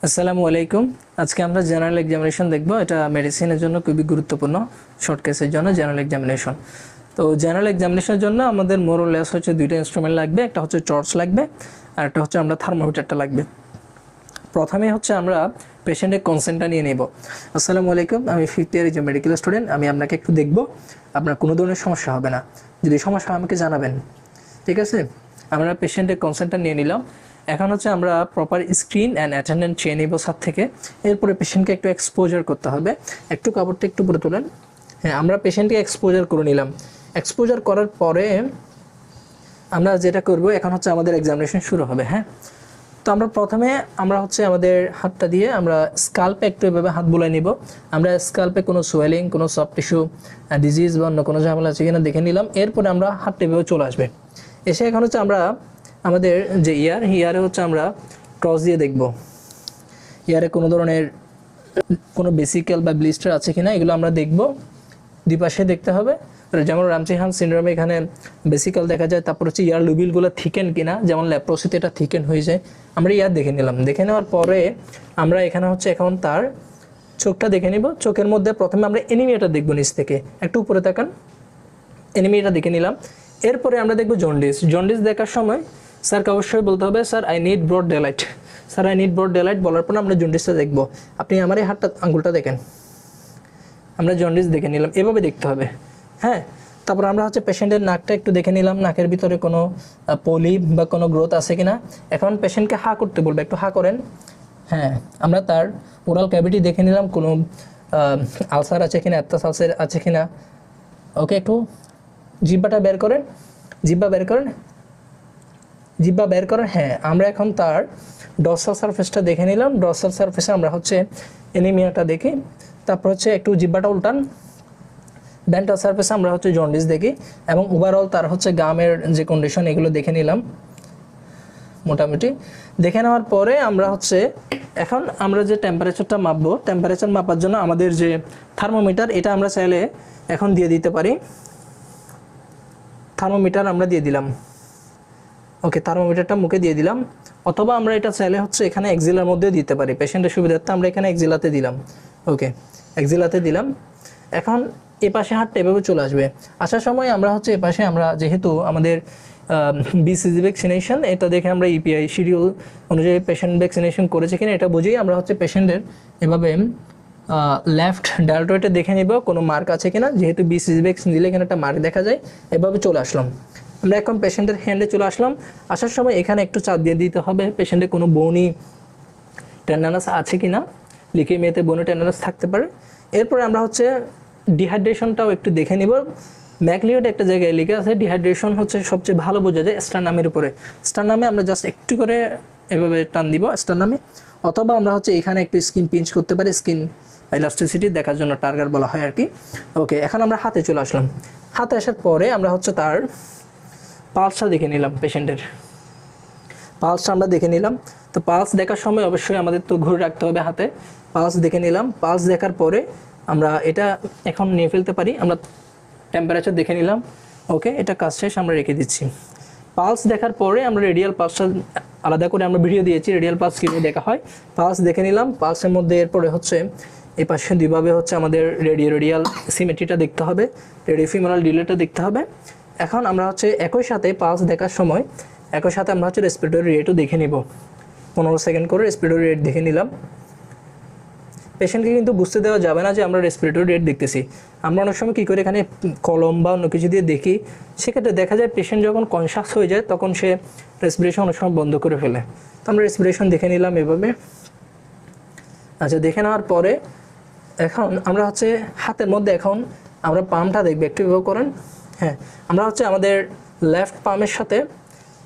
আসসালামু আলাইকুম। আজকে আমরা জেনারেল এক্সামিনেশন দেখব। এটা মেডিসিনের জন্য খুবই গুরুত্বপূর্ণ, শর্ট কেসের জন্য জেনারেল এক্সামিনেশন। তো জেনারেল এক্সামিনেশনের জন্য আমাদের মোরলেস হচ্ছে দুইটা ইনস্ট্রুমেন্ট লাগবে, একটা হচ্ছে টর্চ লাগবে আর একটা হচ্ছে আমরা থার্মোমিটারটা লাগবে। প্রথমে হচ্ছে আমরা পেশেন্টের কনসেন্টটা নিয়ে নেব। আসসালামু আলাইকুম, আমি ফিফথ ইয়ার যে মেডিকেল স্টুডেন্ট। আমি আপনাকে একটু দেখব, আপনার কোনো ধরনের সমস্যা হবে না। যদি সমস্যা হয় আমাকে জানাবেন, ঠিক আছে? আমরা পেশেন্টের কনসেন্টটা নিয়ে নিলাম। এখন হচ্ছে আমরা প্রপার স্ক্রিন অ্যান্ড অ্যাটেন্ডেন্ট চেয়ে নেব সাথ থেকে। এরপরে পেশেন্টকে একটু এক্সপোজার করতে হবে। একটু কাপড়টা একটু পরে তোলেন। হ্যাঁ, আমরা পেশেন্টকে এক্সপোজার করে নিলাম। এক্সপোজার করার পরে আমরা যেটা করব, এখন হচ্ছে আমাদের এক্সামিনেশন শুরু হবে। হ্যাঁ, তো আমরা প্রথমে হচ্ছে আমাদের হাতটা দিয়ে আমরা স্কাল্পে একটু এভাবে হাত বুলাই নিব। আমরা স্কাল্পে কোনো সোয়েলিং, কোনো সফট টিস্যু ডিজিজ বা অন্য কোনো ঝামেলা আছে কিনা দেখে নিলাম। এরপরে আমরা হাতটা এভাবে চলে আসবে। এসে এখন হচ্ছে আমরা আমাদের যে ইয়ারে হচ্ছে আমরা টর্চ দিয়ে দেখব ইয়ারে কোনো ধরনের কোনো বেসিক্যাল বা ব্লিস্টার আছে কিনা, এগুলো আমরা দেখব। দুই পাশে দেখতে হবে। যেমন রামচি-হান্ট সিনড্রোমে এখানে বেসিক্যাল দেখা যায়। তারপর হচ্ছে ইয়ার লুবিলগুলো থিকেন কিনা, যেমন লেপ্রোসিতে এটা থিকেন হয়ে যায়। আমরা ইয়ার দেখে নিলাম। দেখে নেওয়ার পরে আমরা এখানে হচ্ছে এখন তার চোখটা দেখে নিব। চোখের মধ্যে প্রথমে আমরা এনিমিয়াটা দেখব নিচ থেকে। একটু উপরে তাকান, এনিমিয়াটা দেখে নিলাম। এরপরে আমরা দেখব জন্ডিস। জন্ডিস দেখার সময় স্যারকে অবশ্যই বলতে হবে, sir I need broad daylight. Sir I need broad daylight বলার পর আমরা জন্ডিসটা দেখব। আপনি আমার এই হাতটা আঙ্গুলটা দেখেন, আমরা জন্ডিস দেখে নিলাম। এভাবে দেখতে হবে। হ্যাঁ, তারপর আমরা হচ্ছে পেশেন্টের নাকটা একটু দেখে নিলাম, নাকের ভিতরে কোনো পলিপ বা কোনো গ্রোথ আছে কিনা। এখন পেশেন্টকে হা করতে বলবো, একটু হা করেন। হ্যাঁ, আমরা তার ওরাল ক্যাভিটি দেখে নিলাম, কোনো আলসার আছে কিনা, অ্যাপটাস আলসার আছে কিনা। ওকে, একটু জিহ্বাটা বের করেন, জিহ্বা বের করেন, জিহ্বা বের করেন। হ্যাঁ, আমরা এখন তার ডর্সাল সারফেসটা দেখে নিলাম। ডর্সাল সারফেসে আমরা হচ্ছে এনিমিয়াটা দেখি। তারপর হচ্ছে একটু জিহ্বাটা উল্টান। ভেন্ট্রাল সারফেসে আমরা হচ্ছে জন্ডিস দেখি এবং ওভারঅল তার হচ্ছে গামের যে কন্ডিশন, এগুলো দেখে নিলাম মোটামুটি। দেখে নেওয়ার পরে আমরা হচ্ছে এখন আমরা যে টেম্পারেচারটা মাপবো, টেম্পারেচার মাপার জন্য আমাদের যে থার্মোমিটার, এটা আমরা চাইলে এখন দিয়ে দিতে পারি। থার্মোমিটার আমরা দিয়ে দিলাম। ওকে, থার্মোমিটারটা মুখে দিয়ে দিলাম। অথবা আমরা এটা চাইলে হচ্ছে এখানে এক্সিলার মধ্যে দিতে পারি, পেশেন্টের সুবিধার্থে আমরা এখানে এক্সিলাতে দিলাম। ওকে, এক্সিলাতে দিলাম। এখন এপাশে হাতটা এভাবে চলে আসবে। আসার সময় আমরা হচ্ছে এপাশে আমরা যেহেতু আমাদের বিসিজি ভ্যাকসিনেশন, এটা দেখে আমরা ইপিআই শিডিউল অনুযায়ী পেশেন্ট ভ্যাকসিনেশন করেছে কিনা এটা বুঝেই আমরা হচ্ছে পেশেন্টের এভাবে লেফট ডেল্টয়েডে দেখে নিব কোনো মার্ক আছে কিনা। যেহেতু বিসিজি ভ্যাকসিন দিলে এখানে একটা মার্ক দেখা যায়। এভাবে চলে আসলাম। আমরা এখন পেশেন্টের হ্যান্ডে চলে আসলাম। আসার সময় এখানে একটু চাপ দিয়ে দিতে হবে পেশেন্টের কোনো বনি টেন্ডানাস আছে কিনা। লিউকেমিয়াতে বনি টেন্ডানাস থাকতে পারে। এরপরে আমরা হচ্ছে ডিহাইড্রেশনটাও একটু দেখে নিব। ম্যাকলিওড একটা জায়গায় লিখে আছে, ডিহাইড্রেশন হচ্ছে সবচেয়ে ভালো বোঝা যায় স্টারনামের উপরে। স্টারনামে আমরা জাস্ট একটু করে এভাবে টান দিব স্টারনামে। অথবা আমরা হচ্ছে এখানে একটু স্কিন পিঞ্চ করতে পারি, স্কিন ইলাস্টিসিটি দেখার জন্য টার্গার বলা হয় আর কি। ওকে, এখন আমরা হাতে চলে আসলাম। হাতে আসার পরে আমরা হচ্ছে তার পালসটা দেখে নিলাম। পেশেন্টের পালসটা আমরা দেখে নিলাম। তো পালস দেখার সময় অবশ্যই আমাদের তো ঘুরে রাখতে হবে হাতে। পালস দেখে নিলাম। পালস দেখার পরে আমরা এটা এখন নিয়ে ফেলতে পারি। আমরা টেম্পারেচার দেখে নিলাম। ওকে, এটা কাজ শেষ, আমরা রেখে দিচ্ছি। পালস দেখার পরে আমরা রেডিয়াল পালসটা আলাদা করে আমরা ভিডিও দিয়েছি, রেডিয়াল পালস কীভাবে দেখা হয়। পালস দেখে নিলাম। পালসের মধ্যে এরপরে হচ্ছে এই পাশে দুইভাবে হচ্ছে আমাদের রেডিয়াল সিমেট্রিটা দেখতে হবে, রেডিওফিমারাল ডিলেটা দেখতে হবে। এখন আমরা হচ্ছে একই সাথে পালস দেখার সময় একই সাথে আমরা হচ্ছে রেসপিরেটরি রেটও দেখে নিব। 15 সেকেন্ড করে রেসপিরেটরি রেট দেখে নিলাম। পেশেন্টকে কিন্তু বুঝতে দেওয়া যাবে না যে আমরা রেসপিরেটরি রেট দেখতেছি। আমরা অনেক সময় কী করে এখানে কলম বা অন্য কিছু দিয়ে দেখি, সেক্ষেত্রে দেখা যায় পেশেন্ট যখন কনশাস হয়ে যায় তখন সে রেসপিরেশন অনেক সময় বন্ধ করে ফেলে। তো আমরা রেসপিরেশন দেখে নিলাম এভাবে। আচ্ছা, দেখে নেওয়ার পরে এখন আমরা হচ্ছে হাতের মধ্যে এখন আমরা পাম্পটা দেখবো, একটু এভাবে করেন। হ্যাঁ, আমরা হচ্ছে আমাদের লেফট পাম্পের সাথে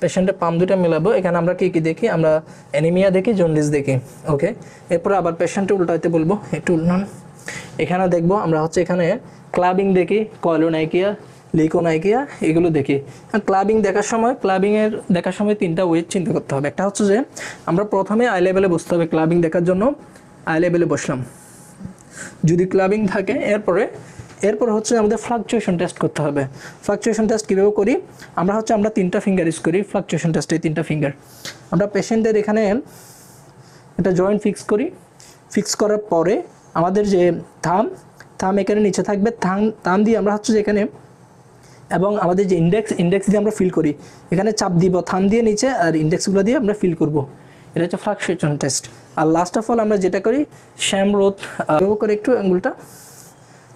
পেশেন্টের পাম্প দুটা মেলাবো। এখানে আমরা কী কী দেখি, আমরা অ্যানিমিয়া দেখি, জন্ডিস দেখি। ওকে, এরপরে আবার পেশেন্টে উল্টাইতে বলবো, একটু উল্টান। এখানে দেখবো আমরা হচ্ছে এখানে ক্লাবিং দেখি, কয়লোনাইকিয়া, লিকোনাইকিয়া, এগুলো দেখি। ক্লাবিং দেখার সময় তিনটা ওয়েট চিন্তা করতে হবে। একটা হচ্ছে যে আমরা প্রথমে আই লেভেলে বসতে হবে। ক্লাবিং দেখার জন্য আই লেভেলে বসলাম। যদি ক্লাবিং থাকে এরপর হচ্ছে আমাদের ফ্লাকচুয়েশন টেস্ট করতে হবে। ফ্লাকচুয়েশন টেস্ট কীভাবে করি, আমরা তিনটা ফিঙ্গার ইউজ করি ফ্লাকচুয়েশন টেস্টে। তিনটা ফিঙ্গার আমরা পেশেন্টের এখানে একটা জয়েন্ট ফিক্স করি। ফিক্স করার পরে আমাদের যে থাম এখানে নিচে থাকবে, থাম দিয়ে আমরা হচ্ছে যে এখানে, এবং আমাদের যে ইন্ডেক্স দিয়ে আমরা ফিল করি, এখানে চাপ দিব থাম দিয়ে নিচে, আর ইন্ডেক্সগুলো দিয়ে আমরা ফিল করব। এটা হচ্ছে ফ্লাকচুয়েশন টেস্ট। আর লাস্ট অফ অল আমরা যেটা করি, শ্যাম রোধ এভাবে করে একটু আঙ্গুলটা,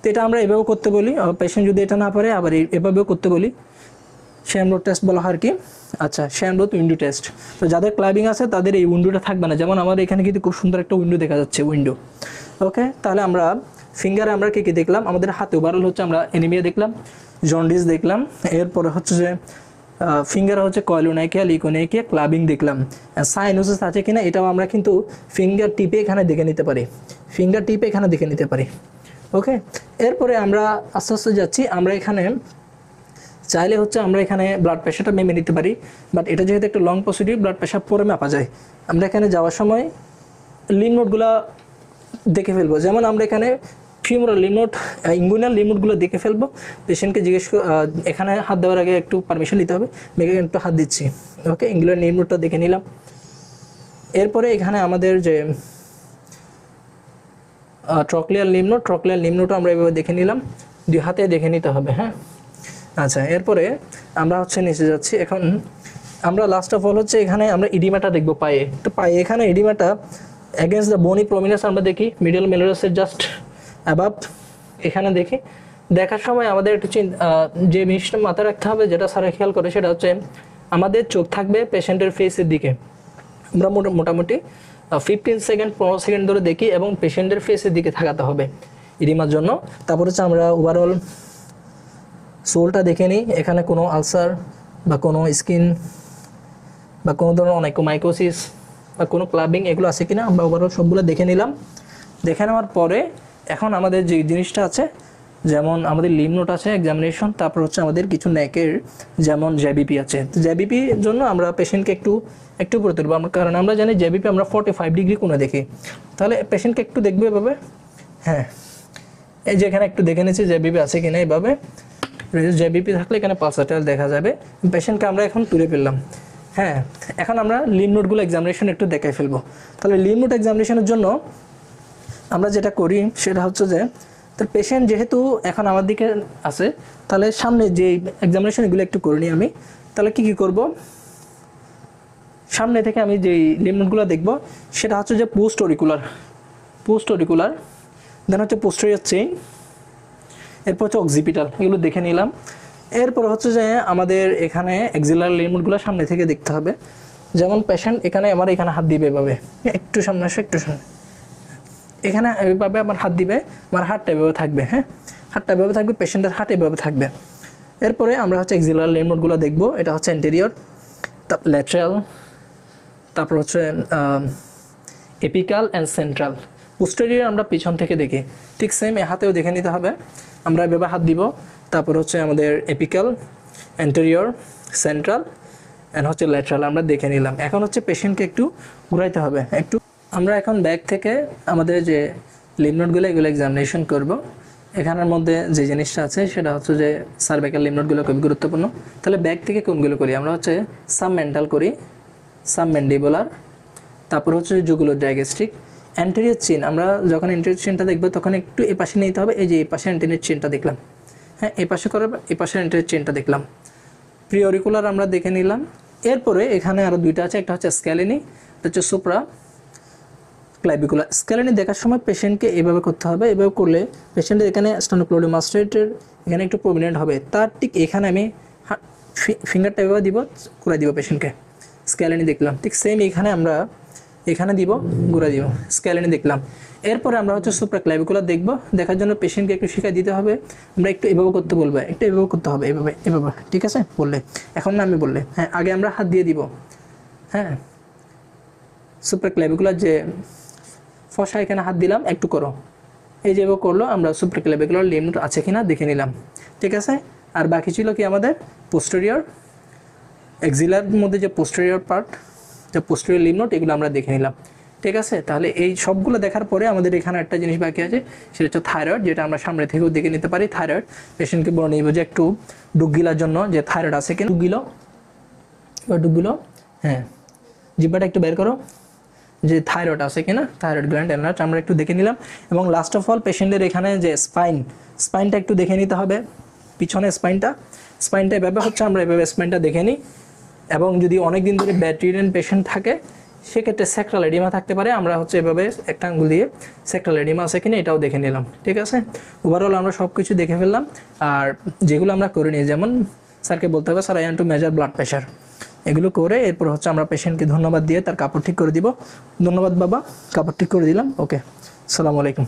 তো এটা আমরা এভাবে করতে বলি। পেশেন্ট যদি এটা না পারে আবার এভাবেও করতে বলি। শ্যাম রোধ টেস্ট বলা হয় আর কি। আচ্ছা, শ্যাম রোধ উইন্ডো টেস্ট। তো যাদের ক্লাবিং আছে তাদের এই উইন্ডোটা থাকবে না, যেমন আমার এখানে কিন্তু খুব সুন্দর একটা উইন্ডো দেখা যাচ্ছে, উইন্ডো। ওকে, তাহলে আমরা ফিঙ্গারে আমরা কী কী দেখলাম, আমাদের হাতে ওভারঅল হচ্ছে আমরা এনিমিয়া দেখলাম, জন্ডিস দেখলাম, এরপরে হচ্ছে যে ফিঙ্গার হচ্ছে কয়েলোনাইকিয়া, লিকোনাইকিয়া, ক্লাবিং দেখলাম। সাইনোসিস আছে কিনা এটাও আমরা কিন্তু ফিঙ্গার টিপে এখানে দেখে নিতে পারি, ফিঙ্গার টিপে এখানে দেখে নিতে পারি। ওকে, এরপরে আমরা আস্তে আস্তে যাচ্ছি। আমরা এখানে চাইলে হচ্ছে আমরা এখানে ব্লাড প্রেশারটা মেপে নিতে পারি, বাট এটা যেহেতু একটা লং প্রসিডিউর, ব্লাড প্রেশার পরে মাপা যায়। আমরা এখানে যাওয়ার সময় লিম্ফ নোডগুলো দেখে ফেলবো, যেমন আমরা এখানে ফিউমারাল লিম্ফ নোড, ইঙ্গুইনাল লিম্ফ নোডগুলো দেখে ফেলবো। পেশেন্টকে এখানে হাত দেওয়ার আগে একটু পারমিশন নিতে হবে, মেঘে একটু হাত দিচ্ছি। ওকে, ইঙ্গুইনাল লিম্ফ নোডটা দেখে নিলাম। এরপরে এখানে আমাদের যে ট্রক্লিয়ার লিম্ফ নোড আমরা এভাবে দেখে নিলাম, দুই হাতে দেখে নিতে হবে। হ্যাঁ, আচ্ছা, এরপরে আমরা হচ্ছে নিচে যাচ্ছি। এখন আমরা লাস্ট অফ অল হচ্ছে এখানে আমরা ইডিমাটা দেখবো পায়ে। তো পায়ে এখানে ইডিমাটা অ্যাগেন্স্ট দ্য বোনি প্রমিনেন্স আমরা দেখি, মিডল মেলোরাসের জাস্ট অ্যাবাভ এখানে দেখি। দেখার সময় আমাদের একটু যে জিনিসটা মাথায় রাখতে হবে, যেটা স্যারে খেয়াল করে, সেটা হচ্ছে আমাদের চোখ থাকবে পেশেন্টের ফেসের দিকে। আমরা মোটামুটি 15 সেকেন্ড 15 সেকেন্ড ধরে দেখি, এবং পেশেন্টের ফেসের দিকে থাকাতে হবে ইডিমার জন্য। তারপর হচ্ছে আমরা ওভারঅল সোলটা দেখে নিই, এখানে কোনো আলসার বা কোনো স্কিন বা কোনো ধরনের অনাইকোমাইকোসিস বা কোনো ক্লাবিং এগুলো আছে কিনা আমরা ওভারঅল সবগুলো দেখে নিলাম। দেখে নেওয়ার পরে এখন আমাদের যে জিনিসটা আছে, যেমন আমাদের লিম্ফ নোড আছে এক্সামিনেশন, তারপর হচ্ছে আমাদের কিছু নেকের যেমন জেবিপি আছে। তো জেবিপির জন্য আমরা পেশেন্টকে একটু পড়ে তুলবো, কারণ আমরা জানি জেবিপি আমরা 45 ডিগ্রি কোণে দেখি। তাহলে পেশেন্টকে একটু দেখবো এভাবে। হ্যাঁ, এই যে এখানে একটু দেখে নিচ্ছি জেবিপি আছে কিনা। এইভাবে জেবিপি থাকলে এখানে পালসারটাল দেখা যাবে। পেশেন্টকে আমরা এখন তুলে ফেললাম। হ্যাঁ, এখন আমরা লিম্ফ নোডগুলো এক্সামিনেশন একটু দেখাই ফেলবো। তাহলে লিম্ফ নোড এক্সামিনেশনের জন্য আমরা যেটা করি সেটা হচ্ছে যে, তো পেশেন্ট যেহেতু এখন আমার দিকে আছে, তাহলে সামনে যে এক্সামিনেশন এগুলো একটু করে নিই আমি। তাহলে কি করব, সামনে থেকে আমি যেই লিম্ফ নোডগুলো দেখবো সেটা হচ্ছে যে পোস্ট অরিকুলার, দেন হচ্ছে পোস্টেরিয়র চেইন, এরপর হচ্ছে অক্সিপিটাল, এগুলো দেখে নিলাম। এরপর হচ্ছে যে আমাদের এখানে এক্সিলার লিম্ফ নোডগুলো সামনে থেকে দেখতে হবে। যেমন পেশেন্ট এখানে এখানে হাত দিবে এভাবে, একটু সামনে আসে, একটু সামনে, এখানে এভাবে আমার হাত দিবে, আমার হাতটা এভাবে থাকবে। হ্যাঁ, হাতটা এভাবে থাকবে, পেশেন্টের হাত এভাবে থাকবে। এরপরে আমরা হচ্ছে এক্সিলার লিম্ফ নোডগুলো দেখবো। এটা হচ্ছে অ্যান্টেরিয়র, ল্যাটারাল, তারপর হচ্ছে এপিকাল অ্যান্ড সেন্ট্রাল। পোস্টেরিয়র আমরা পিছন থেকে দেখি, ঠিক সেম এ হাতেও দেখে নিতে হবে। আমরা এভাবে হাত দিব, তারপর হচ্ছে আমাদের এপিকাল, অ্যান্টেরিয়র, সেন্ট্রাল অ্যান্ড হচ্ছে ল্যাটারাল আমরা দেখে নিলাম। এখন হচ্ছে পেশেন্টকে একটু ঘুরাইতে হবে একটু। আমরা এখন ব্যাক থেকে আমাদের যে লিম্ফ নোডগুলো এগুলো এক্সামিনেশন করব। এখানের মধ্যে যে জিনিসটা আছে সেটা হচ্ছে যে সার্ভাইকাল লিম্ফ নোডগুলো খুবই গুরুত্বপূর্ণ। তাহলে ব্যাক থেকে কোনগুলো করি, আমরা হচ্ছে সাবমেন্টাল করি, সাবমেন্ডিবুলার, তারপর হচ্ছে জুগুলার ডায়াগেস্টিক, অ্যান্টেরিয়র চেইন। আমরা যখন অ্যান্টেরিয়র চেইনটা দেখবো তখন একটু এ পাশে নিতে হবে। এই যে এই পাশে অ্যান্টেরিয়র চেইনটা দেখলাম, হ্যাঁ, এই পাশে করে এই পাশে অ্যান্টেরিয়র চেইনটা দেখলাম। প্রিঅরিকুলার আমরা দেখে নিলাম। এরপরে এখানে আরও দুইটা আছে, একটা হচ্ছে স্ক্যালিনি, এটা হচ্ছে সুপ্রা ক্লাভিকুলার। স্ক্যালিনি দেখার সময় পেশেন্টকে এভাবে করতে হবে। এভাবে করলে পেশেন্টের এখানে স্টেনোক্লোডিমাস্টেটের এখানে একটু প্রমিনেন্ট হবে। তার ঠিক এখানে আমি ফিঙ্গারটা এভাবে দিব, ঘুরে দিব পেশেন্টকে। স্ক্যালিনি দেখলাম, ঠিক সেম এখানে আমরা এখানে দিব, ঘুরে দিব, স্ক্যালিনি দেখলাম। এরপরে আমরা হচ্ছে সুপ্রা ক্লাভিকুলার দেখবো। দেখার জন্য পেশেন্টকে একটু শিখিয়ে দিতে হবে। আমরা একটু এভাবে করতে বলবো, একটু এভাবে করতে হবে, এভাবে এভাবে, ঠিক আছে বললে, এখন না আমি বললে। হ্যাঁ, আগে আমরা হাত দিয়ে দিব। হ্যাঁ, সুপ্রা ক্লাভিকুলার যে ফসা এখানে হাত দিলাম, একটু করো, এই যে এভাবে করলো। আমরা সুপ্রা ক্লাভিকুলার লিম্ফ নোড আছে কিনা দেখে নিলাম, ঠিক আছে। আর বাকি ছিল কি আমাদের পোস্টেরিয়র, এক্সিলার মধ্যে যে পোস্টেরিয়র পার্ট, যে পোস্টেরিয়র লিম্ফ নোড, এগুলো আমরা দেখে নিলাম, ঠিক আছে। তাহলে এই সবগুলো দেখার পরে আমাদের এখানে একটা জিনিস বাকি আছে, সেটা হচ্ছে থাইরয়েড, যেটা আমরা সামনে থেকেও দেখে নিতে পারি। থাইরয়েড পেশেন্টকে বলে নিব যে একটু ডুব গিলার জন্য, যে থাইরয়েড আছে কিনা। ডুব গিলো, হ্যাঁ, জিব্বাটা একটু বের করো, যে থাইরয়েড আছে কিনা, থাইরয়েড গ্ল্যান্ড এনলার্জ আমরা একটু দেখে নিলাম। এবং লাস্ট অফ অল পেশেন্টের এখানে যে স্পাইনটা একটু দেখে নিতে হবে, পিছনে স্পাইনটা এভাবে হচ্ছে, আমরা এভাবে স্পাইনটা দেখে নিই। এবং যদি অনেক দিন ধরে ব্যাডরিডেন পেশেন্ট থাকে সেক্ষেত্রে স্যাক্রাল এডিমা থাকতে পারে, আমরা হচ্ছে এভাবে একটা আঙ্গুল দিয়ে স্যাক্রাল এডিমা আছে কিনা এটাও দেখে নিলাম। ঠিক আছে, ওভারঅল আমরা সব কিছু দেখে ফেললাম। আর যেগুলো আমরা করে নিই, যেমন স্যারকে বলতে হবে sir I want to measure blood pressure, এগুলো করে এরপর হচ্ছে আমরা পেশেন্টকে ধন্যবাদ দিয়ে তার কাপড় ঠিক করে দিব। ধন্যবাদ বাবা, কাপড় ঠিক করে দিলাম। ওকে, আসসালামু আলাইকুম।